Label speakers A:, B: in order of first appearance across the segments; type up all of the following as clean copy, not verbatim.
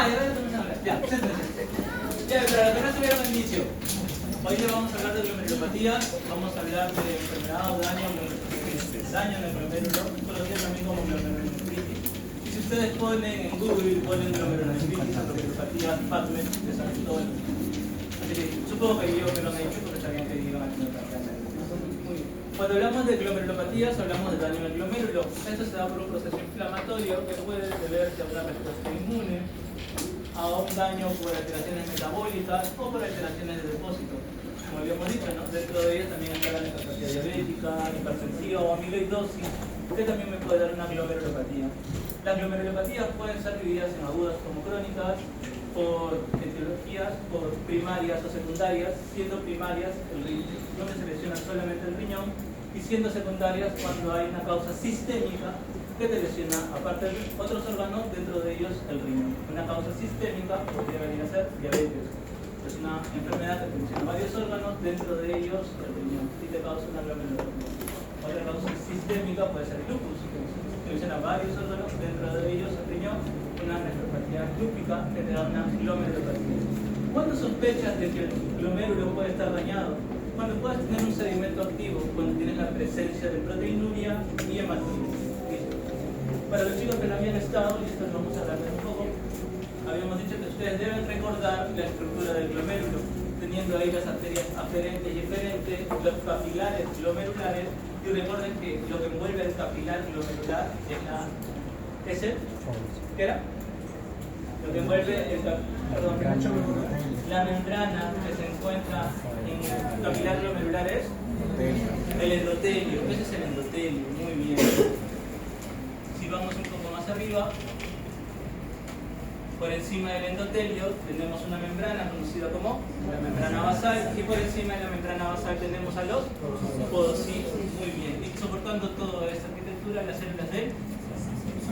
A: ya también hablar. Ya, siéntense. Ya, pero lo que no estuvieron al inicio. Hoy le vamos a hablar de glomerulopatía, vamos a hablar de enfermedad o daño en el glomérulo, conocido también como glomerulonefritis. Y si ustedes ponen en Google, ponen glomerulonefritis o glomerulopatía PubMed, les sale todo el... Así que supongo que yo me lo han hecho porque sabían que iban a tener otra clase. Cuando hablamos de glomerulopatías, hablamos de daño en el glomérulo. Esto se da por un proceso inflamatorio que puede deberse a una respuesta inmune, a un daño por alteraciones metabólicas o por alteraciones de depósito. Como habíamos dicho, ¿no? Dentro de ellas también está la nefropatía diabética, hipertensiva o amiloidosis, que también me puede dar una glomerulopatía. Las glomerulopatías pueden ser divididas en agudas como crónicas, por etiologías, por primarias o secundarias, siendo primarias el riñón, donde se lesiona solamente el riñón, y siendo secundarias cuando hay una causa sistémica que te lesiona aparte de otros órganos, dentro de ellos el riñón. Una causa sistémica podría venir a ser diabetes. Es una enfermedad que te lesiona varios órganos, dentro de ellos el riñón, y te causa una glomerulopatía. Otra causa sistémica puede ser el lupus, que lesiona varios órganos, dentro de ellos el riñón, una nefropatía lúpica que te da una glomerulopatía. ¿Cuándo sospechas de que el glomérulo puede estar dañado? Cuando puedes tener un sedimento activo, cuando tienes la presencia de proteinuria y hematuria. Para los chicos que no habían estado, y esto vamos a hablar de un poco, habíamos dicho que ustedes deben recordar la estructura del glomérulo, teniendo ahí las arterias aferentes y eferentes, los capilares glomerulares, y recuerden que lo que envuelve el capilar glomerular es el... ¿Qué era? Lo que envuelve la membrana que se encuentra en el capilar glomerular es el endotelio. Ese es el endotelio, muy bien. Si vamos un poco más arriba, por encima del endotelio tenemos una membrana conocida como la membrana basal, y por encima de la membrana basal tenemos a los podocitos. Muy bien. Y soportando toda esta arquitectura, las células del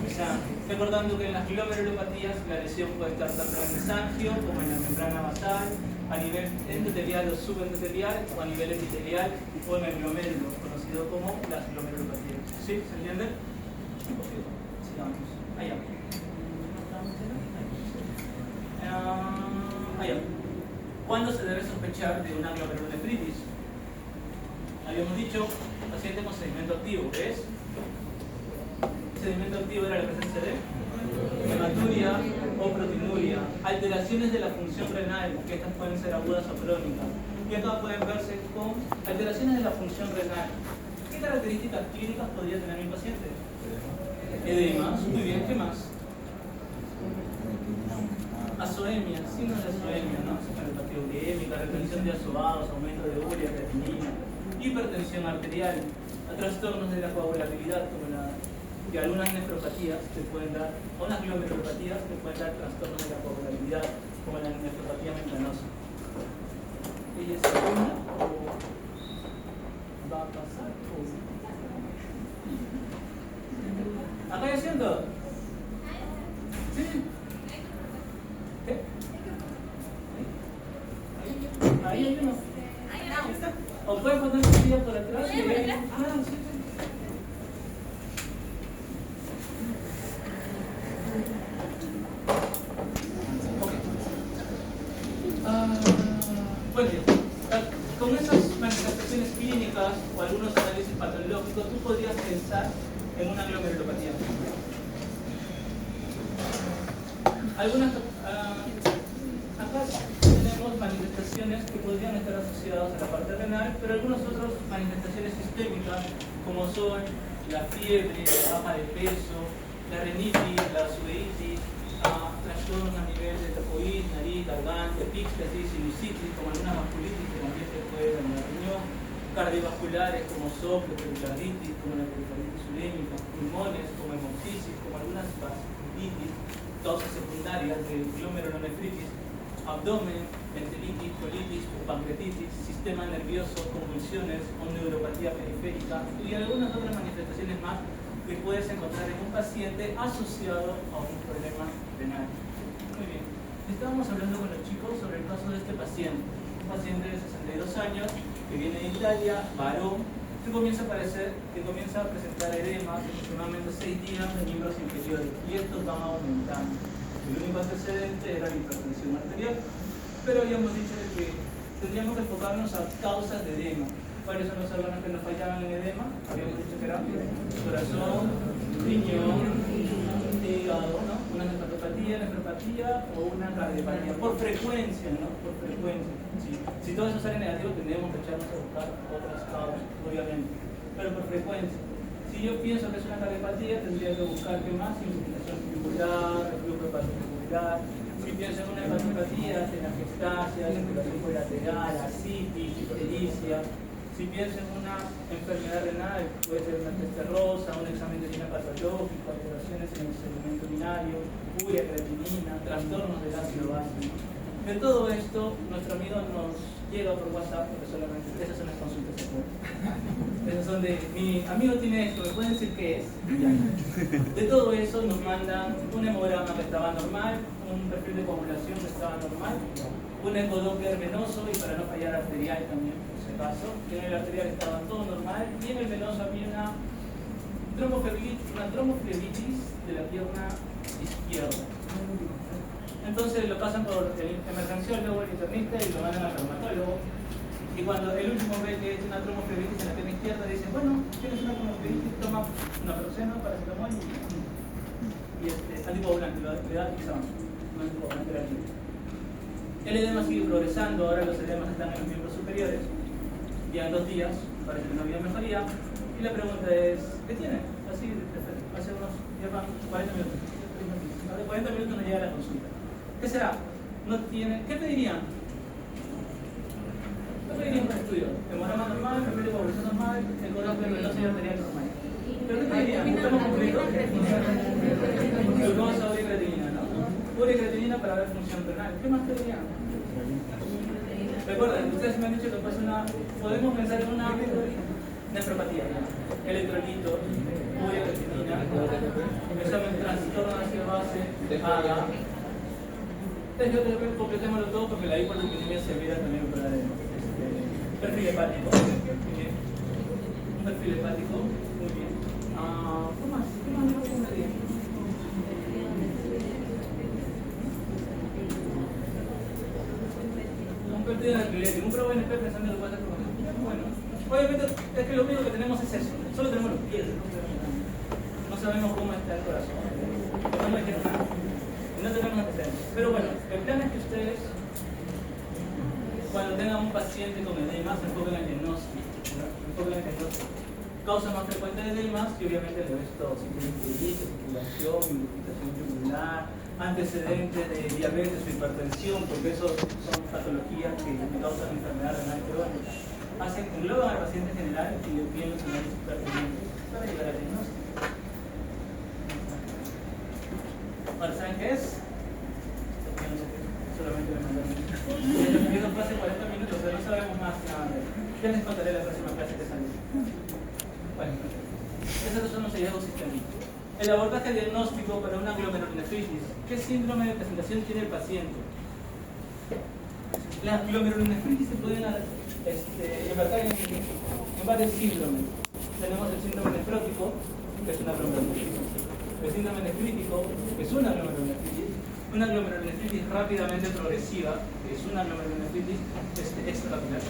A: mesangio. Recordando que en las glomerulopatías la lesión puede estar tanto en el mesangio como en la membrana basal, a nivel endotelial o subendotelial, o a nivel epitelial o en el glomérulo, conocido como las glomerulopatías. ¿Sí? ¿Se entiende? Sigamos. Allá. Allá. ¿Cuándo se debe sospechar de una glomerulonefritis? Habíamos dicho, paciente con sedimento activo, ¿qué es? Sedimento activo era la presencia de hematuria o proteinuria, alteraciones de la función renal, que estas pueden ser agudas o crónicas, y acá pueden verse con alteraciones de la función renal. ¿Qué características clínicas podría tener mi paciente? Edemas, muy bien, ¿qué más? Azoemia, signos de azoemia, ¿no? Cefalopatía urémica, retención de azoados, aumento de urea, creatinina, hipertensión arterial, trastornos de la coagulabilidad, como y algunas nefropatías que pueden dar, o unas glomerulopatías que pueden dar trastornos de la coagulabilidad, como la nefropatía membranosa. ¿Ella es una o va a pasar? ¿Acá hay haciendo? ¿Sí? ¿Qué? Ahí hay uno. Ahí está. O pueden poner su silla por atrás y ver. Sí. Bueno, con esas manifestaciones clínicas o algunos análisis patológicos, tú podrías pensar en una glomerulopatía. Acá tenemos manifestaciones que podrían estar asociadas a la parte renal, pero algunas otras manifestaciones sistémicas, como son la fiebre, la baja de peso, la rinitis, la uveitis, trastornos a nivel de tacoid, nariz, garganta, epíxtasis, sinusitis, como alguna vasculitis que también se puede dañar el riñón, cardiovasculares como soplo, pericarditis, como la pericarditis urémica, pulmones como hemoptisis, como algunas vasculitis, causas secundarias de glomerulonefritis, abdomen, enteritis, colitis o pancreatitis, sistema nervioso, convulsiones o neuropatía periférica y algunas otras manifestaciones más que puedes encontrar en un paciente asociado a un problema renal. Muy bien. Estábamos hablando con los chicos sobre el caso de este paciente. Un paciente de 62 años que viene de Italia, varón, que comienza a presentar edemas en aproximadamente 6 días de miembros inferiores y estos van aumentando. El único antecedente era la hipertensión arterial, pero habíamos dicho que tendríamos que enfocarnos a causas de edema. ¿Cuáles son los órganos que nos fallaban en edema? Habíamos dicho que eran corazón, riñón, hígado, ¿no? Una nefropatía o una cardiopatía. Por frecuencia, ¿no? Por frecuencia. ¿Sí? Si todo eso sale negativo, tendríamos que echarnos a buscar otras causas, obviamente. Pero por frecuencia. Si yo pienso que es una cardiopatía, tendría que buscar qué más: insuficiencia ventricular, reflujo hepatocelular. Si pienso en una hepatopatía, telangiectasia, circulación colateral, ascitis, ictericia. Si pienso en una enfermedad renal, puede ser una test rosa, un examen de orina patológico, alteraciones en el sedimento urinario, urea, creatinina, trastornos del ácido básico. De todo esto, nuestro amigo nos llega por WhatsApp, porque solamente esas son las consultas de acuerdo. Esas son de, mi amigo tiene esto, ¿me pueden decir qué es? De todo eso nos mandan un hemograma que estaba normal, un perfil de coagulación que estaba normal, un ecodoppler venoso y para no fallar arterial también, por si acaso. En el arterial estaba todo normal y en el venoso había una tromboflebitis de la pierna izquierda. Entonces lo pasan por el emergenciólogo, el internista y lo mandan al reumatólogo. Y cuando el último ve que es una tromboflebitis en la pierna izquierda, le dicen: bueno, tienes una tromboflebitis, toma naproxeno, paracetamol y anticoagulante, le da Ixaban, un anticoagulante gratuito. El edema sigue progresando, ahora los edemas están en los miembros superiores, ya en 2 días, parece que no había mejoría, y la pregunta es: ¿qué tiene? Así, hace unos, ya van 40 minutos, hace 40 minutos no llega la consulta. ¿Qué será? ¿No tiene? ¿Qué pedirían? ¿Qué pedirían para estudio? Hemograma normal, perfil de coagulación normal, ecodoppler venoso y arterial normal. ¿Pero qué pedirían? ¿Estamos completos? Glucosa, urea y creatinina, ¿no? Urea y creatinina para ver función renal. ¿Qué más pedirían? Recuerden, ustedes me han dicho que podemos pensar en una nefropatía, electrolito, urea, creatinina, examen de trastorno de ácido base, AGA. Entonces yo completémoslo todo porque la hiperlipidemia severa también para el perfil hepático. Un perfil hepático, muy bien. ¿Qué más? ¿Qué más me recomendaría? Un partido de alquiler, un pro BNP pensando en lo que pasa con bueno, obviamente es que lo único que tenemos es eso, solo tenemos los pies, no sabemos cómo está el corazón, no me dijeron nada, no tenemos antecedentes. Pero bueno, el plan es que ustedes, cuando tengan un paciente con edemas, se enfoquen en el diagnóstico, Causa más frecuente de edemas y obviamente le ves todo, si tiene circulación, irritación yugular, antecedentes de diabetes o hipertensión, porque eso son patologías que causan enfermedad renal crónica. Engloban al paciente general y le piden los análisis pertinentes para llegar al diagnóstico. Ahora, ¿saben qué es? No sé qué, solamente me mandaron. Eso fue hace 40 minutos, pero no sabemos más nada. Ya les contaré la próxima clase que sale. Bueno, esos son los hallazgos sistémicos. El abordaje diagnóstico para una glomerulonefritis. ¿Qué síndrome de presentación tiene el paciente? Las glomerulonefritis se pueden embarcar en varios síndromes. Tenemos el síndrome nefrótico, que es una glomerulonefritis. El síndrome nefrítico, que es una glomerulonefritis rápidamente progresiva, que es una glomerulonefritis extraocular.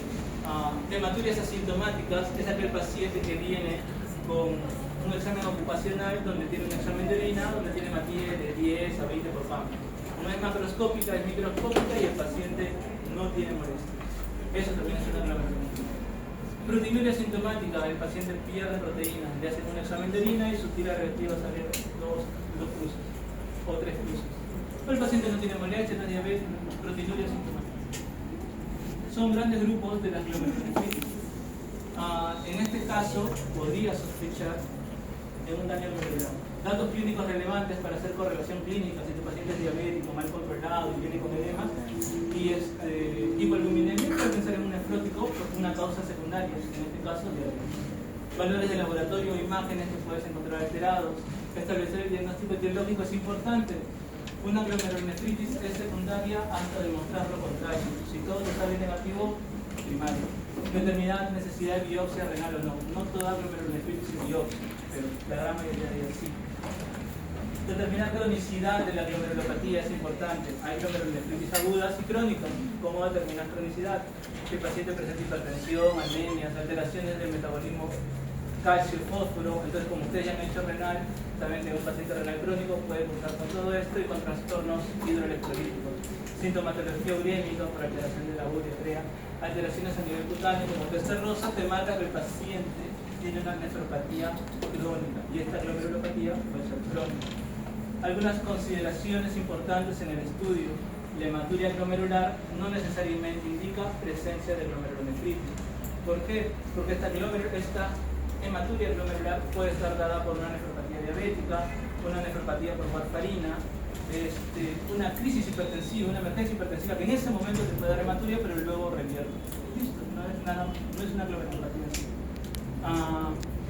A: Hematuриas asintomáticas es aquel paciente que viene con un examen ocupacional donde tiene un examen de orina, donde tiene hematía de 10 a 20 por FAM. No es macroscópica, es microscópica y el paciente no tiene molestias. Eso también es una glomerulonefritis. Proteinuria asintomática, el paciente pierde proteínas, le hacen un examen de orina y su tira reactiva sale 2 cruces o 3 cruces. Pero el paciente no tiene molestias, no tiene diabetes, proteinuria asintomática. Son grandes grupos de las glomerulonefritis. En este caso, podría sospechar en un daño glomerular. Datos clínicos relevantes para hacer correlación clínica: si tu paciente es diabético, mal controlado y viene con edemas y hipoalbuminemia, puede pensar en un nefrótico por una causa secundaria, en este caso diabetes. Valores de laboratorio o imágenes que puedes encontrar alterados. Establecer el diagnóstico etiológico es importante. Una glomerulonefritis es secundaria hasta demostrar lo contrario. Si todo te sale negativo, primario. Determinar necesidad de biopsia renal o no. No toda glomerulonefritis es biopsia, pero la gran mayoría de ellas sí. Determinar cronicidad de la glomerulopatía es importante. Hay glomerulonefritis agudas y crónicas. ¿Cómo determinar cronicidad? Si el paciente presenta hipertensión, anemias, alteraciones del metabolismo calcio, fósforo. Entonces, como ustedes ya han hecho renal, saben que un paciente renal crónico puede cursar con todo esto y con trastornos hidroelectrolíticos. Sintomatología urémica por alteración de la urea, alteraciones a nivel cutáneo como tercer rosa, te marca que el paciente tiene una nefropatía crónica y esta glomerulopatía puede ser crónica. Algunas consideraciones importantes en el estudio: la hematuria glomerular no necesariamente indica presencia de glomerulonefritis. ¿Por qué? Porque esta hematuria glomerular puede estar dada por una nefropatía diabética, una nefropatía por warfarina, una crisis hipertensiva, una emergencia hipertensiva que en ese momento te puede dar hematuria, pero luego revierte. Listo, no es una glomerulopatía así.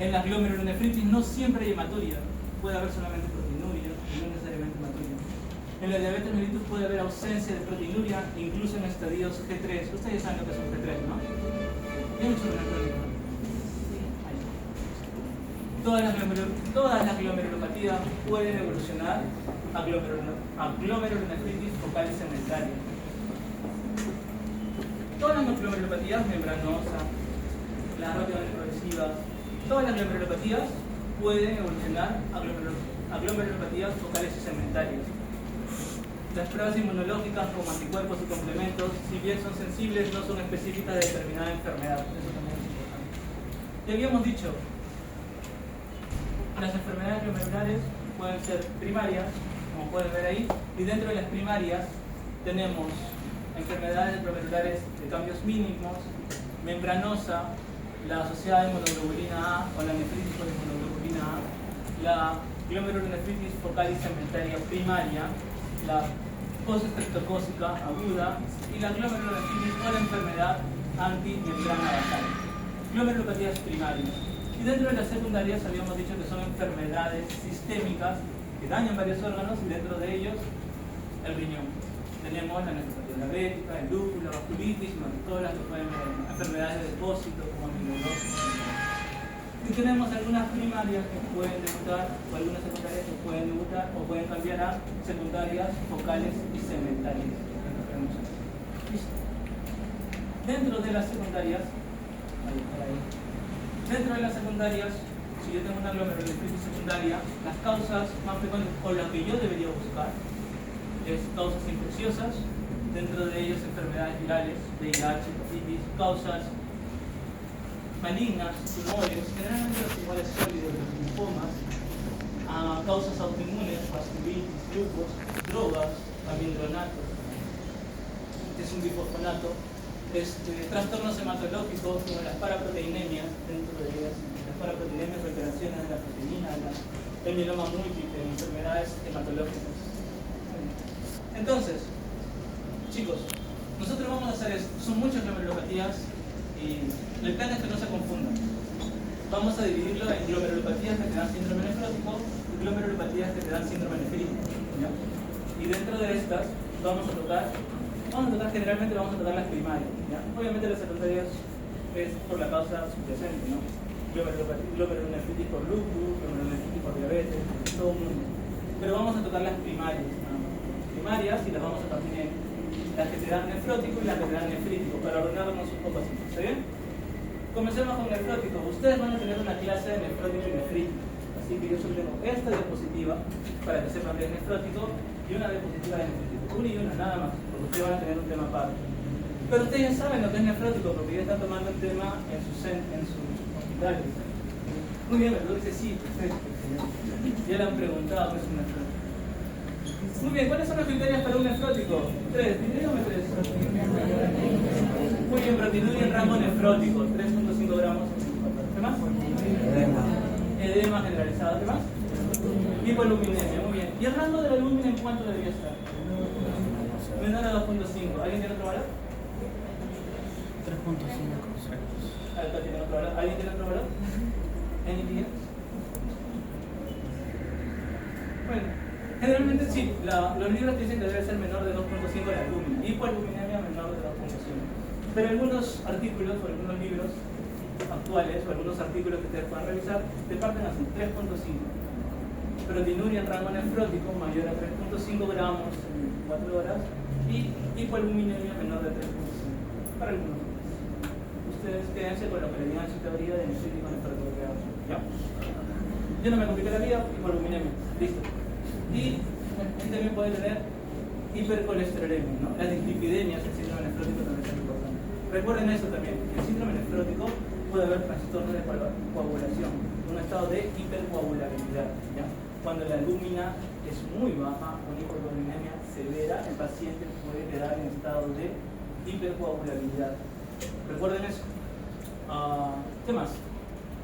A: En la glomerulonefritis no siempre hay hematuria, puede haber solamente proteinuria y no necesariamente hematuria. En la diabetes mellitus puede haber ausencia de proteinuria, incluso en estadios G3. Ustedes saben lo que es un G3, ¿no? ¿Tienen mucho renal crónico? Todas las glomerulopatías pueden evolucionar a glomerulonefritis focal y segmentaria. Todas las glomerulopatías membranosas, las rápidamente progresivas, todas las glomerulopatías pueden evolucionar a glomerulopatías focales y segmentarias. Las pruebas inmunológicas como anticuerpos y complementos, si bien son sensibles, no son específicas de determinada enfermedad. Eso también es importante. Ya habíamos dicho, las enfermedades glomerulares pueden ser primarias, como pueden ver ahí, y dentro de las primarias tenemos enfermedades glomerulares de cambios mínimos, membranosa, la asociada a inmunoglobulina A o la nefritis por inmunoglobulina A, la glomerulonefritis focal y segmentaria primaria, la postestreptocócica aguda y la glomerulonefritis o la enfermedad antimembrana basal. Glomerulopatías primarias. Y dentro de las secundarias habíamos dicho que son enfermedades sistémicas que dañan varios órganos y dentro de ellos el riñón. Tenemos la nefropatía diabética, el lúpulo, la vasculitis, todas las que pueden ver, enfermedades de depósito como amiloidosis. Y tenemos algunas primarias que pueden debutar o algunas secundarias que pueden debutar o pueden cambiar a secundarias focales y segmentarias. Listo. Dentro de las secundarias, dentro de las secundarias, si yo tengo una glomerulonefritis secundaria, las causas más frecuentes o las que yo debería buscar es causas infecciosas, dentro de ellas enfermedades virales, VIH, hepatitis, causas malignas, tumores, generalmente los tumores sólidos, los linfomas, causas autoinmunes, vasculitis, lupus, drogas, amindronato, que es un bifosfonato, trastornos hematológicos como las paraproteinemias, dentro de ellas las paraproteinemias, alteraciones de la proteína, el mieloma múltiple, enfermedades hematológicas. Entonces, chicos, nosotros vamos a hacer esto. Son muchas glomerulopatías y el plan es que no se confundan. Vamos a dividirlo en glomerulopatías que te dan síndrome nefrótico y glomerulopatías que te dan síndrome nefrítico. ¿Ya? Y dentro de estas generalmente vamos a tocar las primarias. ¿Ya? Obviamente las secundarias es por la causa subyacente, ¿no? Glomerulonefritis por lupus, glomerulonefritis por diabetes, todo el mundo. Pero vamos a tocar las primarias, ¿no? Primarias y las vamos a partir en las que te dan nefrótico y las que te dan nefrítico, para ordenarnos un poco así. ¿Está bien? Comencemos con nefrótico. Ustedes van a tener una clase de nefrótico y nefrítico. Así que yo solo tengo esta diapositiva para que sepan que es nefrótico y una diapositiva de nefrítico. Una y una, nada más, porque ustedes van a tener un tema aparte. Pero ustedes ya saben lo que es nefrótico porque ya están tomando el tema en sus hospitales. Muy bien, el dice sí, perfecto. Ya le han preguntado qué es un nefrótico. Muy bien, ¿cuáles son los criterios para un nefrótico? 3, dígame 3. Muy bien, proteinuria en rango nefrótico, 3.5 gramos. ¿Qué más? Edema generalizado, ¿qué más? Hipoluminemia, muy bien. ¿Y el rango de la albúmina en cuánto debería estar? Menor a 2.5. ¿Alguien tiene otro valor? 3.5. Acá tiene otro valor. ¿Alguien tiene otro valor? ¿Anything else? Bueno, generalmente sí, los libros dicen que debe ser menor de 2.5 la albúmina. Hipoalbuminemia menor de 2.5. Pero algunos artículos o algunos libros actuales o algunos artículos que ustedes puedan revisar te parten así, 3.5. proteinuria en rango nefrótico mayor a 3.5 gramos en 4 horas y hipoalbuminemia menor de 3.5 para algunos. Ustedes quédense con lo que le digan en su teoría de nefrítico nefrótico que hago. ¿Ya? Yo no me compliqué la vida, hipoalbuminemia. Listo. Y también puede tener hipercolesterolemia, ¿no? Las dislipidemias, el síndrome nefrótico también es importante. Recuerden eso también, el síndrome nefrótico puede haber trastornos de coagulación, un estado de hipercoagulabilidad, ¿ya? Cuando la albúmina es muy baja, con hipercoaguleminemia severa, el paciente puede quedar en estado de hipercoagulabilidad. Recuerden eso. ¿Qué más?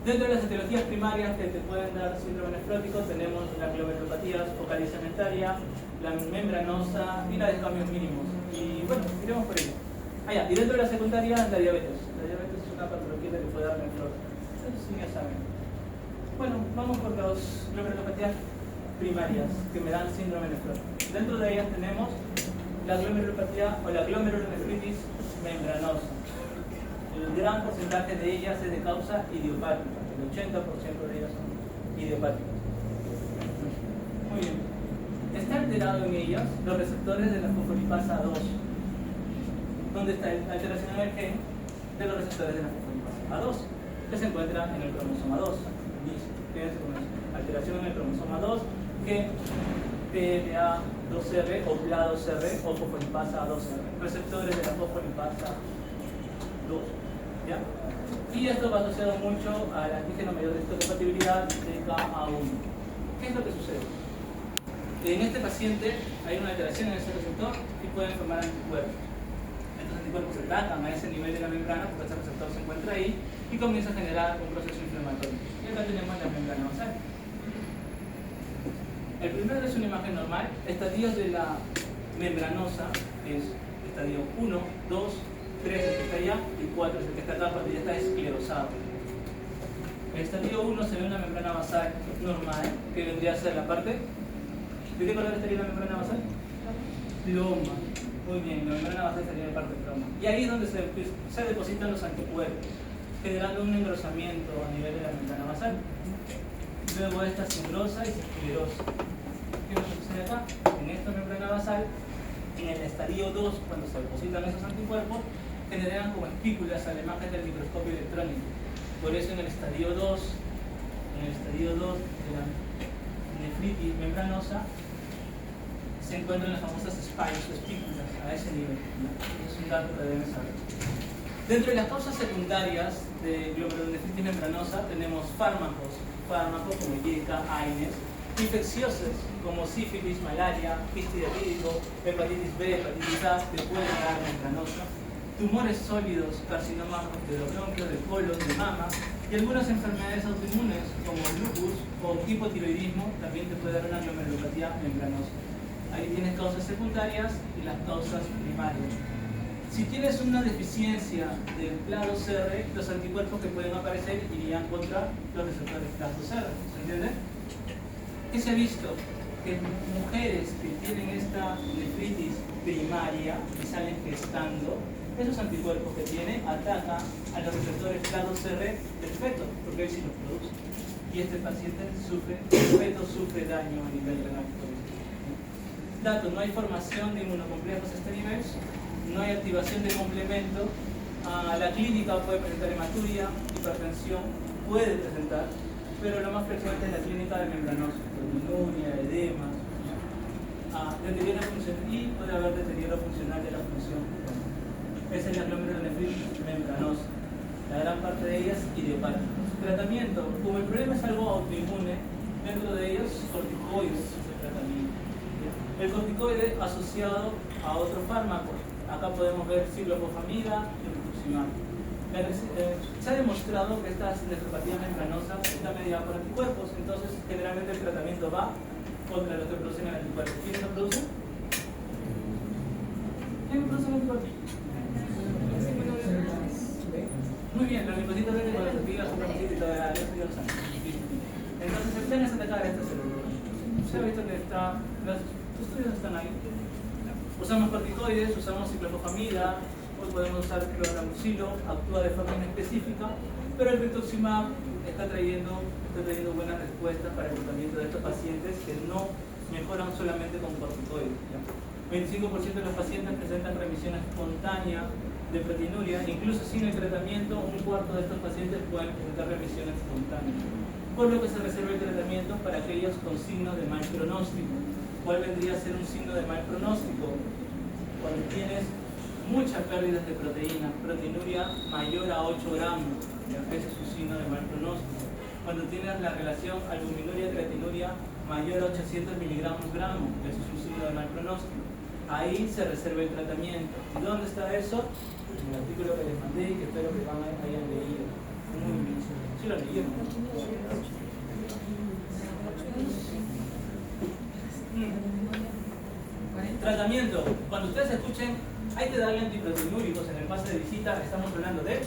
A: Dentro de las etiologías primarias que te pueden dar síndrome nefrótico tenemos la glomerulopatía focal y cementaria, la membranosa y la de cambios mínimos. Y bueno, iremos por ello. Y dentro de la secundaria la diabetes. La diabetes es una patología que puede dar nefrosis. Eso sí ya saben. Bueno, vamos por las glomerulopatías primarias que me dan síndrome nefrótico. Dentro de ellas tenemos la glomerulopatía o la glomerulonefritis membranosa. El gran porcentaje de ellas es de causa idiopática, el 80% de ellas son idiopáticas. Muy bien. Está alterado en ellas los receptores de la fosfolipasa 2. ¿Dónde está la alteración en el gen de los receptores de la fosfolipasa 2? Que se encuentra en el cromosoma 2. Fíjense con eso. Alteración en el cromosoma 2 que PLA2R o PLA2R o fosfolipasa 2R. Receptores de la fosfolipasa 2. ¿Ya? Y esto va asociado mucho al antígeno mayor de histocompatibilidad de KA1. ¿Qué es lo que sucede? En este paciente hay una alteración en ese receptor y pueden formar anticuerpos. Estos anticuerpos se atacan a ese nivel de la membrana porque ese receptor se encuentra ahí y comienza a generar un proceso inflamatorio. Y acá tenemos la membrana basal. El primero es una imagen normal. Estadios de la membranosa es estadio 1, 2, 3 es el que está allá y 4 es el que está acá cuando ya está esclerosado. En el estadio 1 se ve una membrana basal normal que vendría a ser la parte. ¿De qué color estaría la membrana basal? Ploma. Muy bien, la membrana basal estaría en parte ploma. Y ahí es donde se depositan los anticuerpos, generando un engrosamiento a nivel de la membrana basal. Luego esta se engrosa y se esclerosa. ¿Qué es lo que sucede acá? En esta membrana basal, en el estadio 2, cuando se depositan esos anticuerpos, generan como espículas a la imagen del microscopio electrónico. Por eso en el estadio 2 de la nefritis membranosa se encuentran las famosas spikes o espículas a ese nivel. Es un dato que deben saber. Dentro de las causas secundarias de glomerulonefritis membranosa tenemos fármacos como IECA, AINES, infecciosas como sífilis, malaria, histidiatídico, hepatitis B, hepatitis A, que pueden dar membranosa, tumores sólidos, carcinoma de los bronquios, del colon, de mama, y algunas enfermedades autoinmunes como lupus o hipotiroidismo también te puede dar una glomerulopatía membranosa. Ahí tienes causas secundarias y las causas primarias. Si tienes una deficiencia del PLA2R, los anticuerpos que pueden aparecer irían contra los receptores PLA2R. ¿Se entiende? ¿Qué se ha visto? Que mujeres que tienen esta nefritis primaria y salen gestando, esos anticuerpos que tienen atacan a los receptores PLA2R del feto, porque él sí los produce. Y este paciente sufre, el feto sufre daño a nivel renal. Dato, no hay formación de inmunocomplejos a este nivel, no hay activación de complemento, la clínica puede presentar hematuria, hipertensión, puede presentar, pero lo más frecuente es la clínica de membranosa, proteinuria, edema, deterioro funcional y puede haber deterioro funcional de la función. Esa es la glomerulonefritis membranosa, la gran parte de ellas idiopática. Tratamiento, como el problema es algo autoinmune, dentro de ellos corticoides es el tratamiento. El corticoide asociado a otro fármaco. Acá podemos ver ciklophosphamida y rituximab. Se ha demostrado que esta nefropatía membranosa está mediada por anticuerpos, entonces generalmente el tratamiento va contra los que producen el anticuerpo. ¿Quiénes lo producen? ¿Quién produce el anticuerpo? Muy bien, los linfocitos verdes con las espigas, supramacitos y todo eso ya lo saben. Entonces el plan es atacar a esta célula. Se ha visto que los estudios están ahí. Usamos corticoides, usamos ciklophosphamida, hoy podemos usar cloraramucilo, actúa de forma inespecífica, pero el rituximab está trayendo está teniendo buenas respuestas para el tratamiento de estos pacientes que no mejoran solamente con corticoides. 25% de los pacientes presentan remisión espontánea de proteinuria, incluso sin el tratamiento, un cuarto de estos pacientes pueden presentar remisión espontánea. Por lo que se reserva el tratamiento para aquellos con signos de mal pronóstico. ¿Cuál vendría a ser un signo de mal pronóstico? Cuando tienes muchas pérdidas de proteína, proteinuria mayor a 8 gramos, ese es un signo de mal pronóstico. Cuando tienes la relación albuminuria-creatinuria mayor a 800 miligramos gramos, eso es un signo de mal pronóstico. Ahí se reserva el tratamiento. ¿Y dónde está eso? En el artículo que les mandé y que espero que hayan leído. Muy bien. Sí lo leyeron. Tratamiento. Cuando ustedes escuchen, hay que darle antiproteinúricos en el pase de visita, estamos hablando de...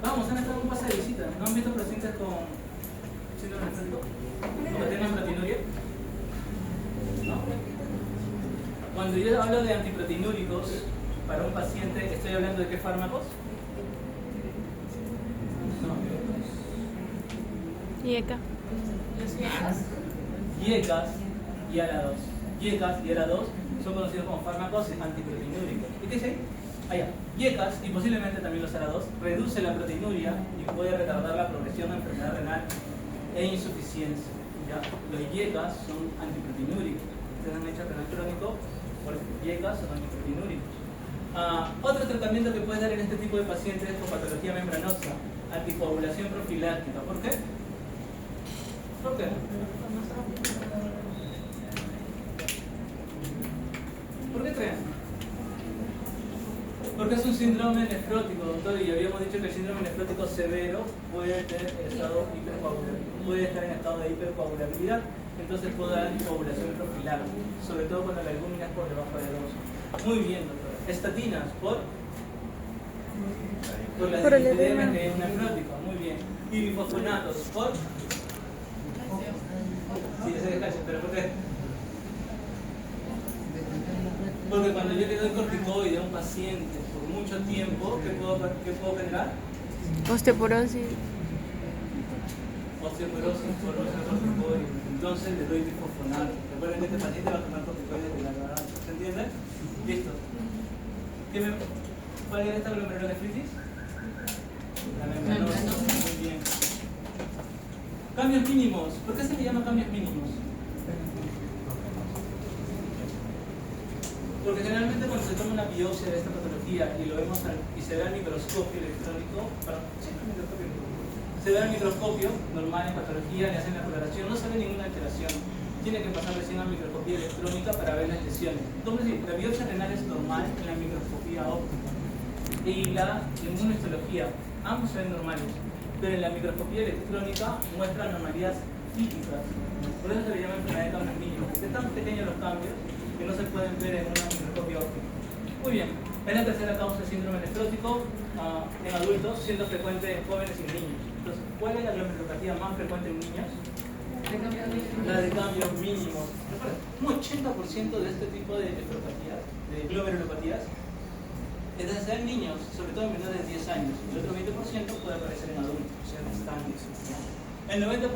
A: Vamos, han estado en un pase de visita. ¿No han visto pacientes con síndrome nefrótico? ¿O que tengan proteinuria? ¿No? Cuando yo hablo de antiproteinúricos para un paciente, ¿estoy hablando de qué fármacos? No.
B: IECA.
A: IECAS y ARA2. IECAS y ARA2 son conocidos como fármacos antiproteinúricos. ¿Y qué dice ahí? Allá. IECAS y posiblemente también los ARA2 reduce la proteinuria y puede retardar la progresión de enfermedad renal e insuficiencia. ¿Ya? Los IECAS son antiproteinúricos. Ustedes han hecho renal crónico, por IECAS son antiproteinúricos. Otro tratamiento que puedes dar en este tipo de pacientes con patología membranosa, anticoagulación profiláctica. ¿Por qué? ¿Por qué? ¿Por qué creen? Porque es un síndrome nefrótico, doctor, y habíamos dicho que el síndrome nefrótico severo puede estar en estado de hipercoagulabilidad, entonces puede dar anticoagulación profiláctica, sobre todo cuando la albúmina es por debajo de 2. Muy bien, doctor. Estatinas, por la dislipidemia, que es un nefrótico, muy bien. Y bifosfonatos, por... Sí, ese es calcio, pero ¿por qué? Porque cuando yo le doy corticoide a un paciente por mucho tiempo, ¿qué puedo generar?
B: Osteoporosis.
A: Osteoporosis por uso de corticoide. Entonces le doy bifosfonato. Recuerden que este paciente va a tomar corticoides de larga data. ¿Se entiende? Listo. ¿Cuál era esta glomerulonefritis? La membranosa. Muy bien. Cambios mínimos. ¿Por qué se le llama cambios mínimos? Porque generalmente cuando se toma una biopsia de esta patología y lo vemos y se ve al microscopio electrónico, se ve al microscopio normal en patología, le hacen la coloración, no se ve ninguna alteración. Tiene que pasar recién a microscopía electrónica para ver las lesiones. Entonces, la biopsia renal es normal en la microscopía óptica y la inmunohistología, ambos se ven normales, pero en la microscopía electrónica muestra anomalías típicas. Por eso se le llama enfermedad de cambios mínimos, porque están pequeños los cambios que no se pueden ver en una microscopia óptica. Muy bien, es la tercera causa de síndrome nefrótico en adultos, siendo frecuente en jóvenes y niños. Entonces, ¿cuál es la glomerulopatía más frecuente en niños? La de cambios mínimos. Un 80% de este tipo de nefropatías, de glomerulopatías, es de ser niños, sobre todo en menores de 10 años. El otro 20% puede aparecer en adultos, o sea, en estanques. El 90%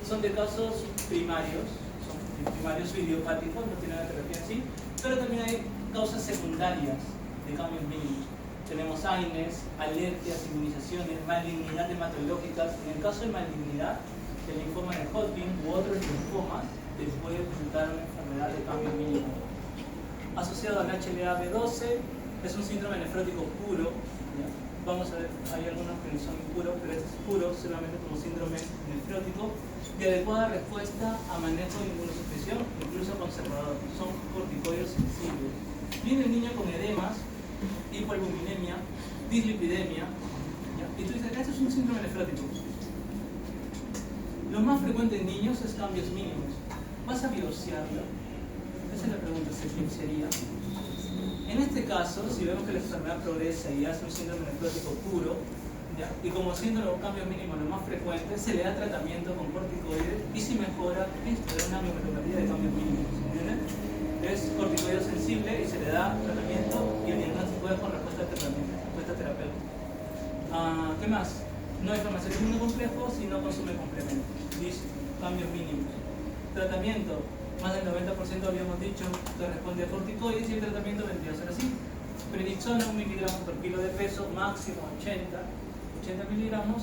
A: son de casos primarios o idiopáticos, no tienen la terapia en sí, pero también hay causas secundarias de cambios mínimos. Tenemos AINES, alergias, inmunizaciones, malignidad hematológicas. En el caso de malignidad, el linfoma de Hodgkin u otros linfomas les puede presentar una enfermedad de cambio mínimo. Asociado al HLA-B12, es un síndrome nefrótico puro. ¿Ya? Vamos a ver, hay algunos que no son puros, pero este es puro, solamente como síndrome nefrótico, de adecuada respuesta a manejo de inmunosupresión, incluso conservador. Son corticoides sensibles. Viene el niño con edemas, hipoalbuminemia, dislipidemia, ¿ya? Y tú dices, esto es un síndrome nefrótico. Lo más frecuente en niños es cambios mínimos. ¿Vas a biopsiarlo? Esa es la pregunta, ¿quién sería? En este caso, si vemos que la enfermedad progresa y hace un síndrome nefrótico puro, ¿ya? Y como siendo los cambios mínimos lo más frecuentes, se le da tratamiento con corticoides y si mejora, listo, es una glomerulopatía de cambios mínimos. ¿Entienden? Es corticoide sensible y se le da tratamiento y el diagnóstico es con respuesta terapéutica. ¿Qué más? No hay farmacia inmunocomplejo si no consume complementos. Dice, cambios mínimos. Tratamiento, más del 90% habíamos dicho que responde a corticoides y el tratamiento vendría a ser así. Prednisona 1 miligramo por kilo de peso, máximo 80 miligramos,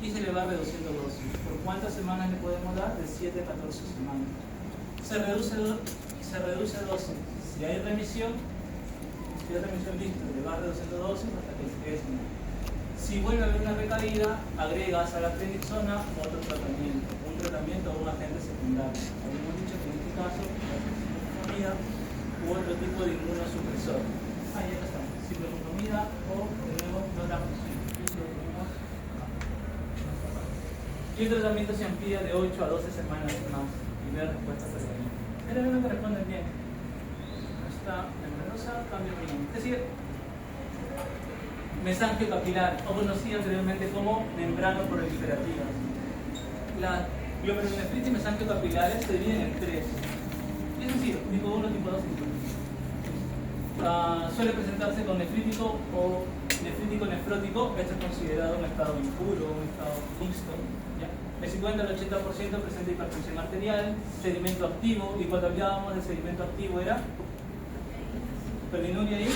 A: y se le va reduciendo dosis. ¿Por cuántas semanas le podemos dar? De 7 a 14 semanas. Se reduce dosis. Si hay remisión, listo, le va reduciendo dosis hasta que se quede sin nada. Si vuelve a haber una recaída, agregas a la prednisona otro tratamiento, un tratamiento o un agente secundario. Habíamos dicho que en este caso, la comida u otro tipo de inmunosupresor. Ahí ya estamos, simple con comida o de nuevo no damos. Y el tratamiento se amplía de 8 a 12 semanas más y ver respuestas previas. Generalmente responden bien. Está membranosa, cambio mínimo. Es decir, mesangio capilar, o conocida anteriormente como membrana proliferativa. La glomerulonefritis y mesangio capilares se dividen en tres. Y es decir, tipo 1, tipo 2 y tipo 3. Suele presentarse con nefrítico o nefrítico nefrótico. Esto es considerado un estado impuro, un estado mixto. ¿Ya? El 50 al 80% presenta hipertensión arterial, sedimento activo, y cuando hablábamos de sedimento activo era proteinuria y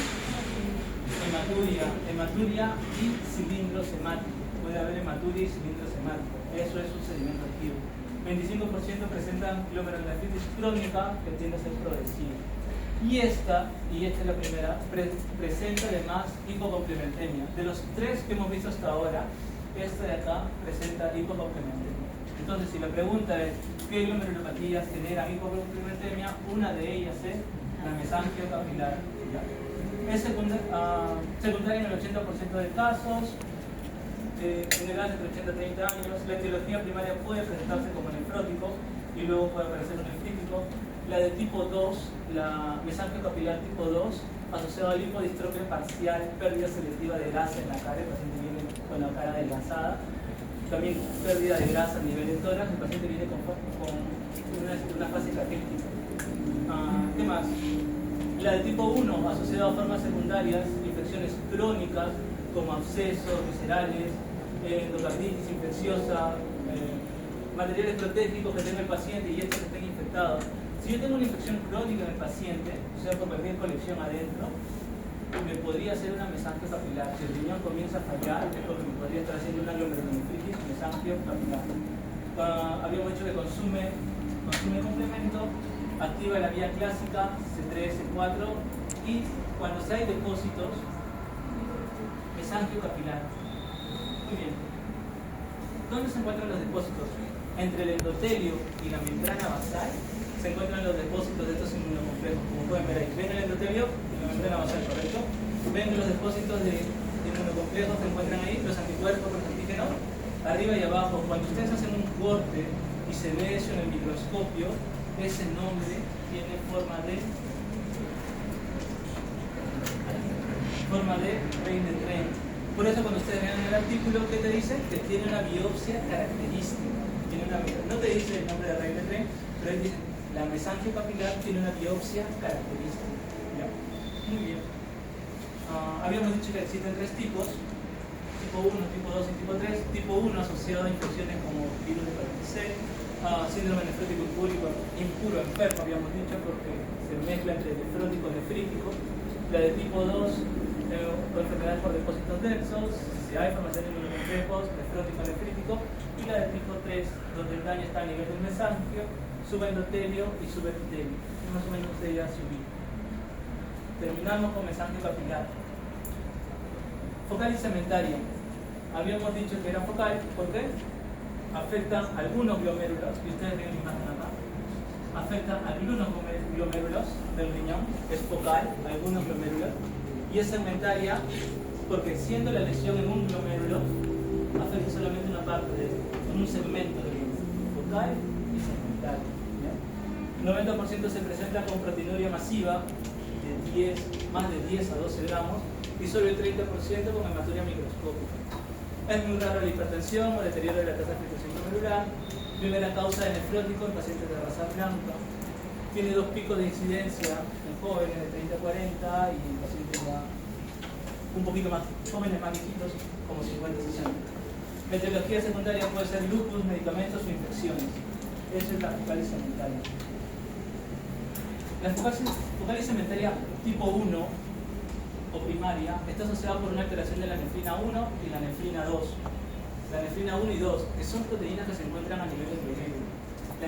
A: hematuria y cilindro semático. Puede haber hematuria y cilindro semático. Eso es un sedimento activo. 25% presentan glomerulonefritis crónica que tiende a ser progresiva. Y esta es la primera, presenta además hipocomplementemia. De los tres que hemos visto hasta ahora, esta de acá presenta hipocomplementemia. Entonces, si la pregunta es ¿qué glomerulopatías generan hipocomplementemia? Una de ellas es la mesangio capilar. ¿Ya? Es secundaria en el 80% de casos, en edad entre 80 y 30 años. La etiología primaria puede presentarse como nefrótico y luego puede aparecer un nefrítico. La de tipo 2, la mesangio capilar tipo 2, asociada a lipodistrofia parcial, pérdida selectiva de grasa en la cara, el paciente viene con la cara adelgazada. También pérdida de grasa a nivel de tórax, el paciente viene con una fase caquética. ¿Qué más? La de tipo 1, asociada a formas secundarias, infecciones crónicas como abscesos viscerales, endocarditis infecciosa, materiales protégicos que tenga el paciente y estos que estén infectados. Si yo tengo una infección crónica en el paciente, o sea, por cualquier colección adentro, me podría hacer una mesangio capilar. Si el riñón comienza a fallar, es porque me podría estar haciendo una glomerulonefritis mesangio capilar. Habíamos dicho que consume complemento, activa la vía clásica C3, C4, y cuando se hay depósitos, mesangio capilar. Muy bien. ¿Dónde se encuentran los depósitos? Entre el endotelio y la membrana basal se encuentran los depósitos de estos inmunocomplejos. Como pueden ver ahí, ven el endotelio y la membrana basal, ¿correcto? Ven los depósitos de inmunocomplejos que se encuentran ahí, los anticuerpos, los antígenos, arriba y abajo. Cuando ustedes hacen un corte y se ve eso en el microscopio, ese nombre tiene forma de Rein de tren. Por eso cuando ustedes vean el artículo, ¿qué te dice? Que tiene una biopsia característica. No te dice el nombre de Rein de tren, pero ahí dice la mesangio capilar tiene una biopsia característica. ¿Ya? Muy bien. Habíamos dicho que existen tres tipos: tipo 1, tipo 2 y tipo 3. Tipo 1 asociado a infecciones como virus de hepatitis C, síndrome nefrótico impuro enfermo, habíamos dicho, porque se mezcla entre nefrótico y nefrítico. La de tipo 2, o enfermedades por depósitos densos, si hay formación de inmunocomplejos, nefrótico nefrítico. Y la de tipo 3, donde el daño está a nivel del mesangio, subendotelio y subepitelio. Más o menos ustedes ya se ubican. Terminamos con mesangio capilar. Focal y cementaria. Habíamos dicho que era focal, ¿por qué? Afectan algunos glomérulos, y ustedes ven la imagen acá. Afectan algunos glomérulos del riñón, es focal, algunos glomérulos. Y es segmentaria porque siendo la lesión en un glomérulo, afecta solamente una parte en un segmento del glomérulo, focal y segmentaria. El 90% se presenta con proteinuria masiva de más de 10 a 12 gramos y solo el 30% con hematuria microscópica. Es muy raro la hipertensión o deterioro de la tasa de filtración glomerular. Primera causa de nefrótico en pacientes de raza blanca. Tiene dos picos de incidencia en jóvenes de 30 a 40 y en pacientes ya un poquito más jóvenes, más viejitos, como 50, 60. La etiología secundaria puede ser lupus, medicamentos o infecciones. Eso es la focal cementaria. La focal cementaria tipo 1 o primaria está asociada por una alteración de la nefrina 1 y la nefrina 2. La nefrina 1 y 2, que son proteínas que se encuentran a nivel del medio. La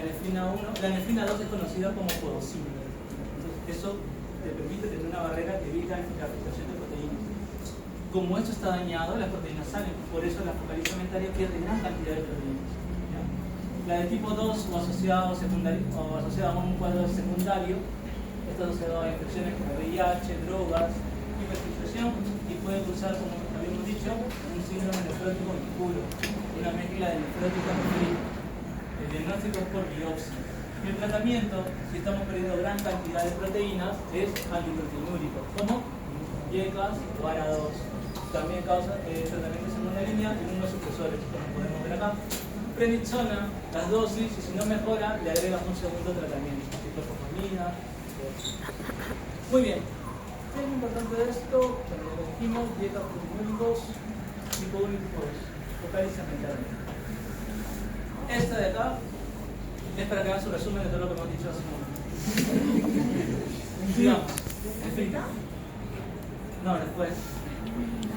A: nefrina 2 es conocida como porosina. Entonces, eso te permite tener una barrera que evita la filtración de proteínas. Como esto está dañado, las proteínas salen. Por eso la focal cementaria pierde gran cantidad de proteínas. ¿Ya? La de tipo 2 o asociada a un cuadro secundario está asociado a infecciones como VIH, drogas, hiperfiltración y puede cruzar, como habíamos dicho, un síndrome nefrótico impuro, una mezcla de nefrótico y frío. El diagnóstico es por biopsia. Y el tratamiento, si estamos perdiendo gran cantidad de proteínas, es antiproteinúrico, como YECAS o ARA2. También causa tratamiento en segunda línea y unos supresores, como podemos ver acá. Prednisona, las dosis, y si no mejora, le agregas un segundo tratamiento, ciclofosfamida. Muy bien. ¿Qué es lo importante de esto? Como lo dijimos, dietas proteinúricos, tipo 1 y tipo 2, focal cementaria. Esta de acá es para que hagan su resumen de todo lo que hemos dicho hace un momento. Sigamos. ¿Nefrita? No, después.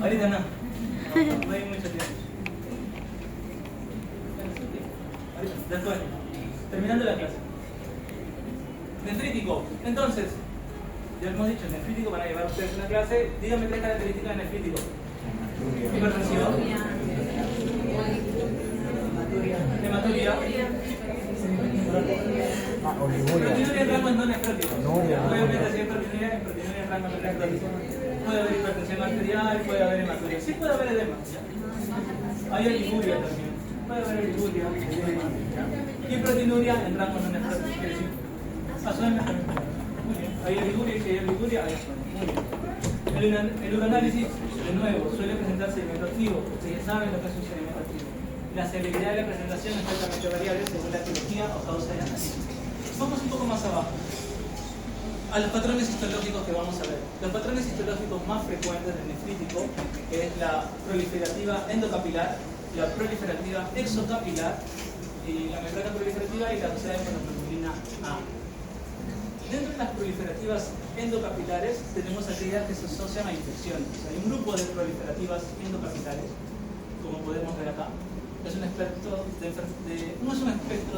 A: Ahorita no. No hay mucho tiempo. Ahorita, después. Terminando la clase. Nefrítico. Entonces, ya hemos dicho, nefrítico, van a llevar ustedes una clase. Díganme 3 características de nefrítico. Hipertensión. Hematuria. Proteinuria en rango no nefrótico. Obviamente si hay proteinuria en rango no nefrótico. Puede haber hipertensión arterial, puede haber hematuria. Sí puede haber edema. Hay oliguria también. Puede haber oliguria, edema. Y proteinuria en rango no nefrótico. Quiere decir, azuena también. Muy bien. Hay oliguria y si hay oliguria, hay azuena. Muy bien. El uroanálisis, de nuevo, suele presentar sedimento activo. Ustedes ya saben lo que es un sedimento activo. La celeridad de la presentación es altamente variable según la etiología o causa de análisis. Vamos un poco más abajo a los patrones histológicos que vamos a ver. Los patrones histológicos más frecuentes del nefrítico es la proliferativa endocapilar, la proliferativa exocapilar y la membrana proliferativa y la asociada con la hemoglobina A. Dentro de las proliferativas endocapilares tenemos aquellas que se asocian a infecciones. Hay un grupo de proliferativas endocapilares, como podemos ver acá. Es un espectro de